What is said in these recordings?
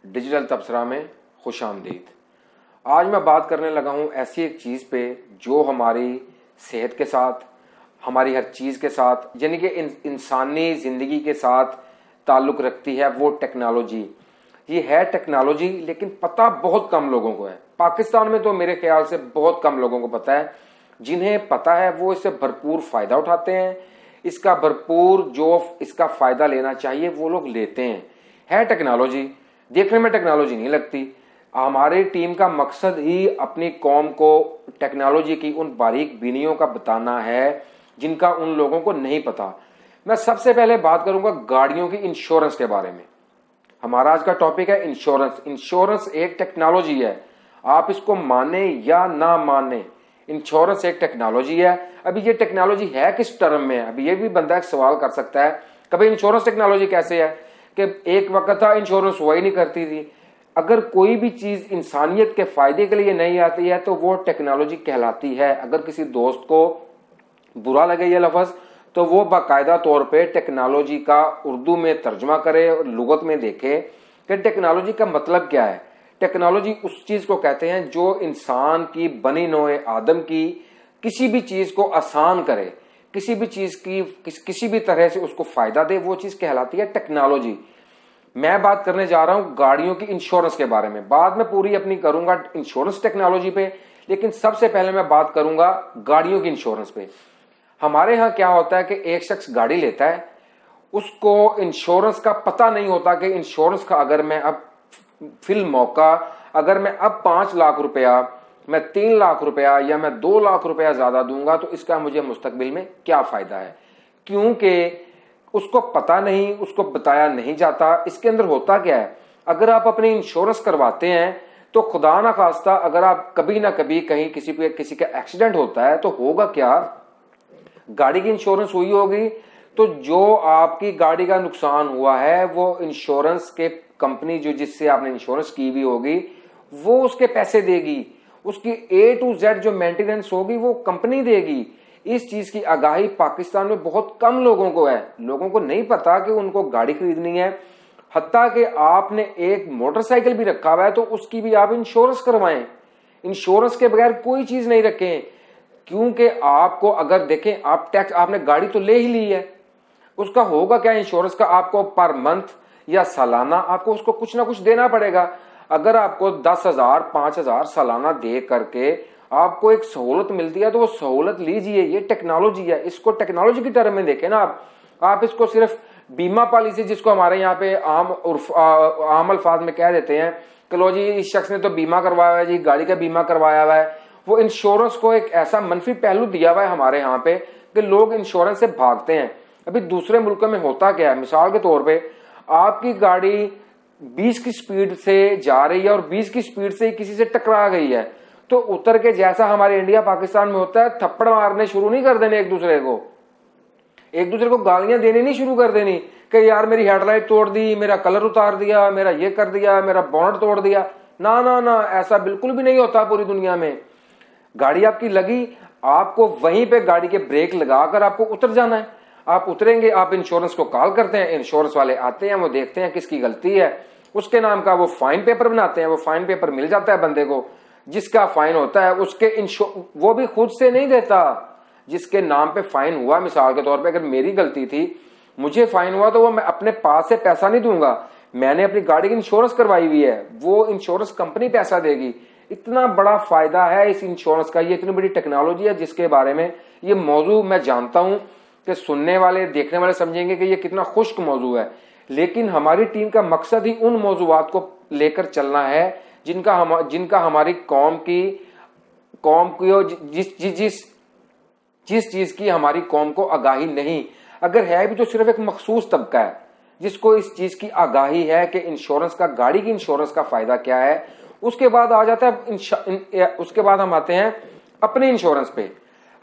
Digital तबसरा में खुशामदीद। आज मैं बात करने लगा हूँ ऐसी एक चीज़ पे जो हमारी सेहत के साथ, हमारी हर चीज़ के साथ, यानी कि इंसानी ज़िंदगी के साथ ताल्लुक़ रखती है। वो टेक्नोलॉजी, ये है टेक्नोलॉजी, लेकिन पता बहुत कम लोगों को है। पाकिस्तान में तो मेरे ख्याल से बहुत कम लोगों को पता है। जिन्हें पता है वो इससे भरपूर फ़ायदा उठाते हैं, इसका भरपूर जो इसका फ़ायदा लेना चाहिए वो लोग लेते हैं। है टेक्नोलॉजी, देखने में टेक्नोलॉजी नहीं लगती। हमारी टीम का मकसद ही अपनी कौम को टेक्नोलॉजी की उन बारीक बीनियों का बताना है जिनका उन लोगों को नहीं पता। मैं सबसे पहले बात करूंगा गाड़ियों की इंश्योरेंस के बारे में। हमारा आज का टॉपिक है इंश्योरेंस। इंश्योरेंस एक टेक्नोलॉजी है, आप इसको माने या ना माने, इंश्योरेंस एक टेक्नोलॉजी है। अभी ये टेक्नोलॉजी है किस टर्म में है? अभी ये भी बंदा एक सवाल कर सकता है, कभी इंश्योरेंस टेक्नोलॉजी कैसे है कि एक वक्त था इंश्योरेंस हुआ ही नहीं करती थी। अगर कोई भी चीज इंसानियत के फायदे के लिए नहीं आती है तो वो टेक्नोलॉजी कहलाती है। अगर किसी दोस्त को बुरा लगे ये लफ्ज तो वो बाकायदा तौर पे टेक्नोलॉजी का उर्दू में तर्जमा करे और लुगत में देखे कि टेक्नोलॉजी का मतलब क्या है। टेक्नोलॉजी उस चीज को कहते हैं जो इंसान की बनी नौए आदम की किसी भी चीज को आसान करे, किसी भी चीज की किसी भी तरह से उसको फायदा दे, वो चीज कहलाती है टेक्नोलॉजी। मैं बात करने जा रहा हूं गाड़ियों की इंश्योरेंस के बारे में। बाद में पूरी अपनी करूंगा इंश्योरेंस टेक्नोलॉजी पे, लेकिन सबसे पहले मैं बात करूंगा गाड़ियों की इंश्योरेंस पे। हमारे यहाँ क्या होता है कि एक शख्स गाड़ी लेता है, उसको इंश्योरेंस का पता नहीं होता कि इंश्योरेंस का अगर मैं अब फिल मौका अगर मैं अब 5 लाख रुपया, मैं 3 लाख रुपया या मैं 2 लाख रुपया ज्यादा दूंगा तो इसका मुझे मुस्तकबिल में क्या फायदा है। क्योंकि उसको पता नहीं, उसको बताया नहीं जाता इसके अंदर होता क्या है। अगर आप अपनी इंश्योरेंस करवाते हैं तो खुदा ना खास्ता अगर आप कभी ना कभी कहीं किसी का एक्सीडेंट होता है तो होगा क्या, गाड़ी की इंश्योरेंस हुई होगी तो जो आपकी गाड़ी का नुकसान हुआ है वो इंश्योरेंस के कंपनी जो जिससे आपने इंश्योरेंस की हुई होगी वो उसके पैसे देगी। उसकी A to Z जो मेंटेनेंस होगी वो कंपनी देगी। इस चीज की आगाही पाकिस्तान में बहुत कम लोगों को है। लोगों को नहीं पता कि उनको गाड़ी खरीदनी है। हत्ता कि आपने एक मोटरसाइकिल भी रखा हुआ है तो उसकी भी आप इंश्योरेंस करवाएं। इंश्योरेंस के बगैर कोई चीज नहीं रखें, क्योंकि आपको अगर देखें आप टैक्स, आपने गाड़ी तो ले ही ली है, उसका होगा क्या इंश्योरेंस का, आपको पर मंथ या सालाना आपको उसको कुछ ना कुछ देना पड़ेगा। अगर आपको 10,000 5,000 सालाना दे करके आपको एक सहूलत मिलती है तो वो सहूलत लीजिए। ये टेक्नोलॉजी है, इसको टेक्नोलॉजी की टर्म में देखें ना आप इसको सिर्फ बीमा पॉलिसी, जिसको हमारे यहाँ पे आम अल्फाज में कह देते हैं कि लो जी इस शख्स ने तो बीमा करवाया हुआ है जी, गाड़ी का बीमा करवाया हुआ है। वो इंश्योरेंस को एक ऐसा मनफी पहलू दिया हुआ है हमारे यहाँ पे कि लोग इंश्योरेंस से भागते हैं। अभी दूसरे मुल्कों में होता क्या है, मिसाल के तौर पे आपकी गाड़ी 20 की स्पीड से जा रही है और 20 की स्पीड से किसी से टकरा गई है तो उतर के जैसा हमारे इंडिया पाकिस्तान में होता है थप्पड़ मारने शुरू नहीं कर देने, एक दूसरे को गालियां देनी नहीं शुरू कर देनी कि यार मेरी हेडलाइट तोड़ दी, मेरा कलर उतार दिया, मेरा ये कर दिया, मेरा बॉनेट तोड़ दिया। ना ना ना, ऐसा बिल्कुल भी नहीं होता पूरी दुनिया में। गाड़ी आपकी लगी, आपको वहीं पे गाड़ी के ब्रेक लगाकर आपको उतर जाना है। आप उतरेंगे, आप इंश्योरेंस को कॉल करते हैं, इंश्योरेंस वाले आते हैं, वो देखते हैं किसकी गलती है, उसके नाम का वो फाइन पेपर बनाते हैं। वो फाइन पेपर मिल जाता है बंदे को, जिसका फाइन होता है उसके वो भी खुद से नहीं देता, जिसके नाम पे फाइन हुआ। मिसाल के तौर पे अगर मेरी गलती थी, मुझे फाइन हुआ तो वो मैं अपने पास से पैसा नहीं दूंगा, मैंने अपनी गाड़ी की इंश्योरेंस करवाई हुई है, वो इंश्योरेंस कंपनी पैसा देगी। इतना बड़ा फायदा है इस इंश्योरेंस का, ये इतनी बड़ी टेक्नोलॉजी है जिसके बारे में ये मौजू मैं जानता हूं कि सुनने वाले देखने वाले समझेंगे कि ये कितना खुश्क मौजू है, लेकिन हमारी टीम का मकसद ही उन मौजूआत को लेकर चलना है जिनका हमारी कौम की जिस चीज की हमारी कौम को आगाही नहीं, अगर है भी तो सिर्फ एक मखसूस तबका है जिसको इस चीज की आगाही है कि इंश्योरेंस का, गाड़ी की इंश्योरेंस का फायदा क्या है। उसके बाद आ जाता है उसके बाद हम आते हैं अपने इंश्योरेंस पे।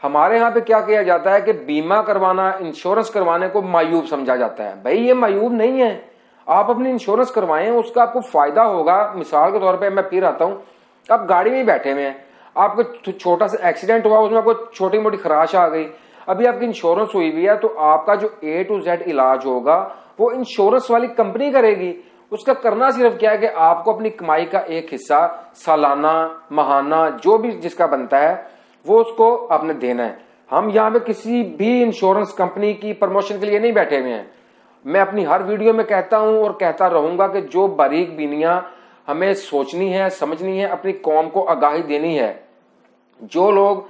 हमारे यहाँ पे क्या किया जाता है कि बीमा करवाना, इंश्योरेंस करवाने को मायूब समझा जाता है। भाई ये मायूब नहीं है, आप अपनी इंश्योरेंस करवाएं, उसका आपको फायदा होगा। मिसाल के तौर पे मैं फिर आता हूँ, आप गाड़ी में बैठे हुए हैं, आपको छोटा सा एक्सीडेंट हुआ, उसमें आपको छोटी मोटी खराश आ गई, अभी आपकी इंश्योरेंस हुई हुई है तो आपका जो A to Z इलाज होगा वो इंश्योरेंस वाली कंपनी करेगी। उसका करना सिर्फ क्या है कि आपको अपनी कमाई का एक हिस्सा सालाना, महाना, जो भी जिसका बनता है वो उसको आपने देना है। हम यहाँ पे किसी भी इंश्योरेंस कंपनी की प्रमोशन के लिए नहीं बैठे हुए हैं। मैं अपनी हर वीडियो में कहता हूं और कहता रहूंगा कि जो बारीक बीनियां हमें सोचनी है, समझनी है, अपनी कौम को आगाही देनी है। जो लोग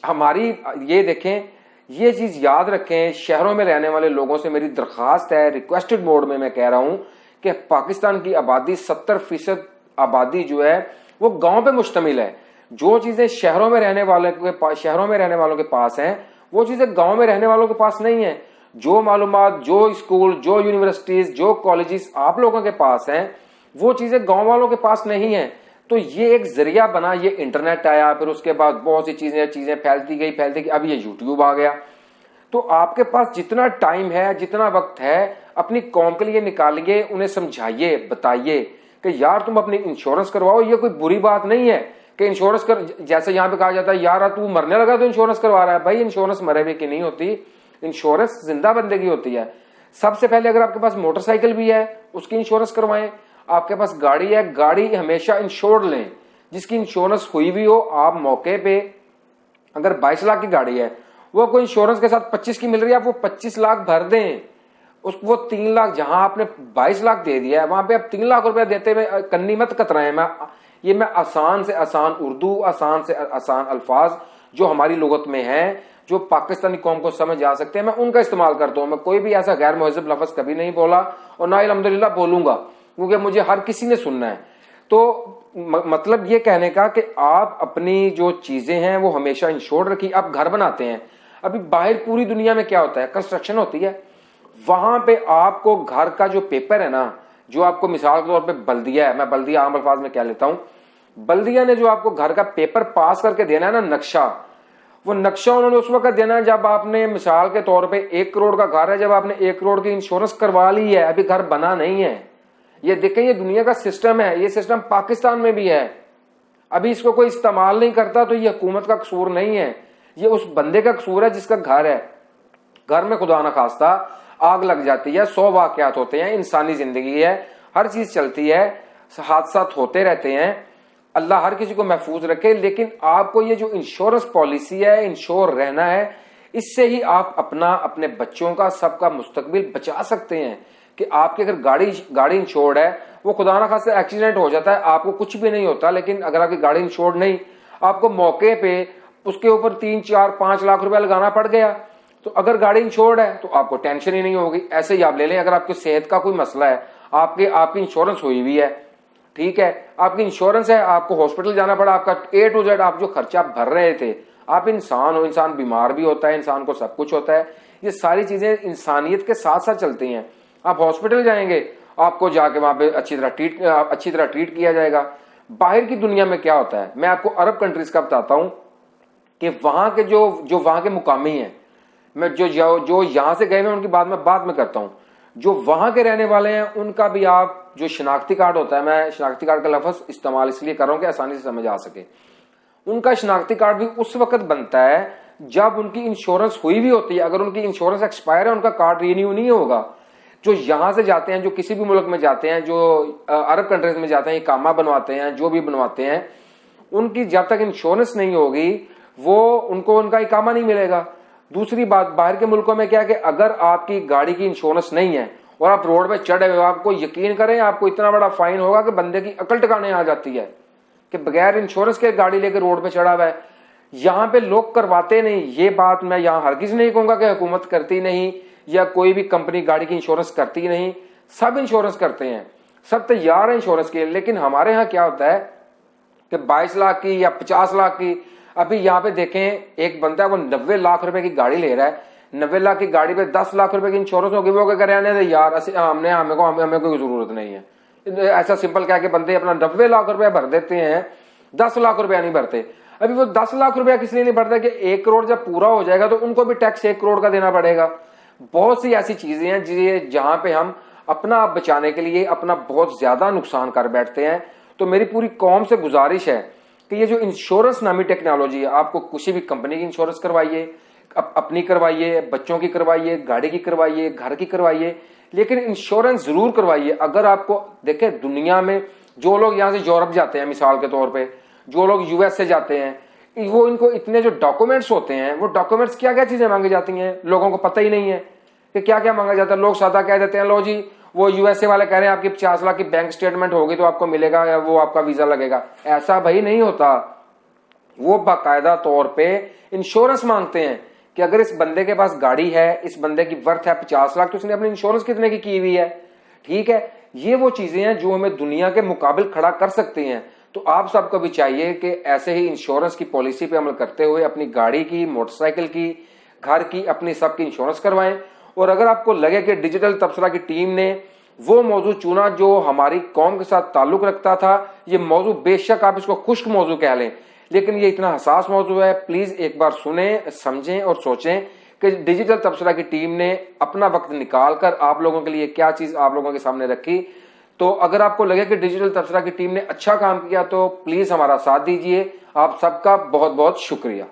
हमारी ये देखें, ये चीज याद रखें, शहरों में रहने वाले लोगों से मेरी दरखास्त है, रिक्वेस्टेड मोड में मैं कह रहा हूं कि पाकिस्तान की आबादी 70% आबादी जो है वो गांव पे मुश्तमिल है। जो चीजें शहरों में रहने वालों के पास हैं वो चीजें गांव में रहने वालों के पास नहीं है। जो मालूमात, जो स्कूल, जो यूनिवर्सिटीज, जो कॉलेजेस आप लोगों के पास हैं वो चीजें गांव वालों के पास नहीं है। तो ये एक जरिया बना, ये इंटरनेट आया, फिर उसके बाद बहुत सी चीजें फैलती गई, अब ये यूट्यूब आ गया। तो आपके पास जितना टाइम है, जितना वक्त है, अपनी कौम के लिए निकालिए, उन्हें समझाइए, बताइए कि यार तुम अपनी इंश्योरेंस करवाओ। ये कोई बुरी बात नहीं है कि इंश्योरेंस कर, जैसे यहाँ पे कहा जाता है यार तू मरने लगा तो इंश्योरेंस करवा रहा है। भाई इंश्योरेंस मरे हुए की नहीं होती, इंश्योरेंस जिंदा बंदे की होती है। सबसे पहले अगर आपके पास मोटरसाइकिल भी है उसकी इंश्योरेंस करवाएं। आपके पास गाड़ी है, गाड़ी हमेशा इंश्योर्ड लें, जिसकी इंश्योरेंस हुई भी हो। आप मौके पे अगर 22 लाख की गाड़ी है, वो कोई इंश्योरेंस के साथ 25 की मिल रही है, आप वो 25 लाख भर दें। वो 3 लाख जहां आपने 22 लाख दे दिया है वहां पे आप 3 लाख रुपए देते हुए कन्नी मत कतराएं। मैं आसान से आसान उर्दू, आसान से आसान अल्फाज जो हमारी लुगत में है, जो पाकिस्तानी कौम को समझ आ सकते हैं, मैं उनका इस्तेमाल करता हूं। मैं कोई भी ऐसा गैर मुहज़्ज़ब लफ्ज कभी नहीं बोला और ना अल्हम्दुलिल्लाह बोलूंगा, क्योंकि मुझे हर किसी ने सुनना है। तो मतलब ये कहने का कि आप अपनी जो चीजें हैं वो हमेशा इंश्योर्ड रखिए। आप घर बनाते हैं, अभी बाहर पूरी दुनिया में क्या होता है, कंस्ट्रक्शन होती है, वहां पे आपको घर का जो पेपर है ना, जो आपको मिसाल के तौर पे बल्दिया है, मैं बल्दिया आम अल्फाज में कह लेता हूं, बल्दिया ने जो आपको घर का पेपर पास करके देना है ना, नक्शा, वो नक्शा उन्होंने उस वक्त देना है जब आपने मिसाल के तौर पे 1 करोड़ का घर है, जब आपने 1 करोड़ की इंश्योरेंस करवा ली है, अभी घर बना नहीं है। ये देखें, ये दुनिया का सिस्टम है, ये सिस्टम पाकिस्तान में भी है। अभी इसको कोई इस्तेमाल नहीं करता तो ये हुकूमत का कसूर नहीं है, ये उस बंदे का कसूर है जिसका घर है। घर में खुदा न खास्ता आग लग जाती है, 100 वाकयात होते हैं, इंसानी जिंदगी है, हर चीज चलती है, हादसा होते रहते हैं। अल्लाह हर किसी को महफूज रखे। लेकिन आपको ये जो इंश्योरेंस पॉलिसी है, इंश्योर रहना है, इससे ही आप अपना, अपने बच्चों का, सबका मुस्तकबिल बचा सकते हैं। कि आपकी अगर गाड़ी इंश्योर्ड है, वो खुदा ना खास्ता एक्सीडेंट हो जाता है, आपको कुछ भी नहीं होता, लेकिन अगर आपकी गाड़ी इंश्योर्ड नहीं, आपको मौके पे उसके ऊपर 3, 4, 5 लाख रुपया लगाना पड़ गया, तो अगर गाड़ी इंश्योर्ड है तो आपको टेंशन ही नहीं होगी। ऐसे ही आप ले लें, अगर आपकी सेहत का कोई मसला है, आपकी इंश्योरेंस हुई हुई है, ठीक है, आपकी इंश्योरेंस है, आपको हॉस्पिटल जाना पड़ा, आपका A to Z आप जो खर्चा भर रहे थे, आप इंसान हो, इंसान बीमार भी होता है, इंसान को सब कुछ होता है, ये सारी चीजें इंसानियत के साथ साथ चलती हैं। आप हॉस्पिटल जाएंगे, आपको जाके वहां पे अच्छी तरह ट्रीट किया जाएगा। बाहर की दुनिया में क्या होता है, मैं आपको अरब कंट्रीज का बताता हूं कि वहां के जो वहां के मुकामी हैं, मैं जो यहां से गए हैं उनकी बात में करता हूं, जो वहां के रहने वाले हैं उनका भी आप जो शिनाख्ती कार्ड होता है, मैं शिनाख्ती कार्ड का लफ्ज इस्तेमाल इसलिए कर रहा हूं कि आसानी से समझ आ सके, उनका शिनाख्ती कार्ड भी उस वक्त बनता है जब उनकी इंश्योरेंस हुई भी होती है। अगर उनकी इंश्योरेंस एक्सपायर है, उनका कार्ड रिन्यू नहीं होगा। जो यहां से जाते हैं, जो किसी भी मुल्क में जाते हैं, जो अरब कंट्रीज में जाते हैं, इकामा बनवाते हैं, जो भी बनवाते हैं, उनकी जब तक इंश्योरेंस नहीं होगी वो उनको उनका इकामा नहीं मिलेगा। दूसरी बात, बाहर के मुल्कों में क्या है कि अगर आपकी गाड़ी की इंश्योरेंस नहीं है और आप रोड पे चढ़े हुए, आपको यकीन करें आपको इतना बड़ा फाइन होगा कि बंदे की अकल ठिकाने आ जाती है कि बगैर इंश्योरेंस के गाड़ी लेकर रोड पे चढ़ा हुआ है। यहां पे लोग करवाते नहीं। ये बात मैं यहां हरगिज नहीं कहूंगा कि हुकूमत करती नहीं या कोई भी कंपनी गाड़ी की इंश्योरेंस करती नहीं, सब इंश्योरेंस करते हैं, सब तैयार है इंश्योरेंस के लिए। लेकिन हमारे यहाँ क्या होता है कि 22 लाख की या 50 लाख की, अभी यहाँ पे देखें एक बंदा है वो 90 लाख रुपए की गाड़ी ले रहा है, 90 लाख की गाड़ी पे 10 लाख रुपए की इंश्योरेंस होगी, वो क्या रहने दे यार, हमें कोई जरूरत नहीं है। ऐसा सिंपल कह के बंदे अपना 90 लाख रुपया भर देते हैं, 10 लाख रुपया नहीं भरते। अभी वो 10 लाख रुपया किस लिए नहीं भरता कि 1 करोड़ जब पूरा हो जाएगा तो उनको भी टैक्स 1 करोड़ का देना पड़ेगा। बहुत सी ऐसी चीजें हैं जहां पे हम अपना आप बचाने के लिए अपना बहुत ज्यादा नुकसान कर बैठते हैं। तो मेरी पूरी कौम से गुजारिश है कि ये जो इंश्योरेंस नामी टेक्नोलॉजी है, आपको किसी भी कंपनी की इंश्योरेंस करवाइए, अपनी करवाइए, बच्चों की करवाइए, गाड़ी की करवाइए, घर की करवाइए, लेकिन इंश्योरेंस जरूर करवाइए। अगर आपको देखें, दुनिया में जो लोग यहाँ से यूरोप जाते हैं, मिसाल के तौर पे जो लोग यूएस से जाते हैं, वो इनको इतने जो डॉक्यूमेंट्स होते हैं, वो डॉक्यूमेंट्स क्या क्या चीजें मांगी जाती हैं, लोगों को पता ही नहीं है कि क्या क्या मांगा जाता है। लोग सादा कह देते हैं, लो जी वो यूएसए वाले कह रहे हैं आपकी 50 लाख की बैंक स्टेटमेंट होगी तो आपको मिलेगा या वो आपका वीजा लगेगा। ऐसा भाई नहीं होता। वो बाकायदा तौर पे इंश्योरेंस मांगते हैं कि अगर इस बंदे के पास गाड़ी है, इस बंदे की वर्थ है 50 लाख, तो उसने अपनी इंश्योरेंस कितने की हुई है। ठीक है, ये वो चीजें हैं जो हमें दुनिया के मुकाबिल खड़ा कर सकती हैं। तो आप सबको भी चाहिए कि ऐसे ही इंश्योरेंस की पॉलिसी पे अमल करते हुए अपनी गाड़ी की, मोटरसाइकिल की, घर की, अपनी सबकी इंश्योरेंस करवाएं। और अगर आपको लगे कि डिजिटल तबसरा की टीम ने वो मौजू चुना जो हमारी कौम के साथ ताल्लुक रखता था, ये मौजू बेशक आप इसको खुश्क मौजू कह लें, लेकिन ये इतना हसास मौजू है, प्लीज एक बार सुने, समझें और सोचें कि डिजिटल तबसरा की टीम ने अपना वक्त निकाल कर आप लोगों के लिए क्या चीज आप लोगों के सामने रखी। तो अगर आपको लगे कि डिजिटल तबसरा की टीम ने अच्छा काम किया तो प्लीज हमारा साथ दीजिए। आप सबका बहुत बहुत शुक्रिया।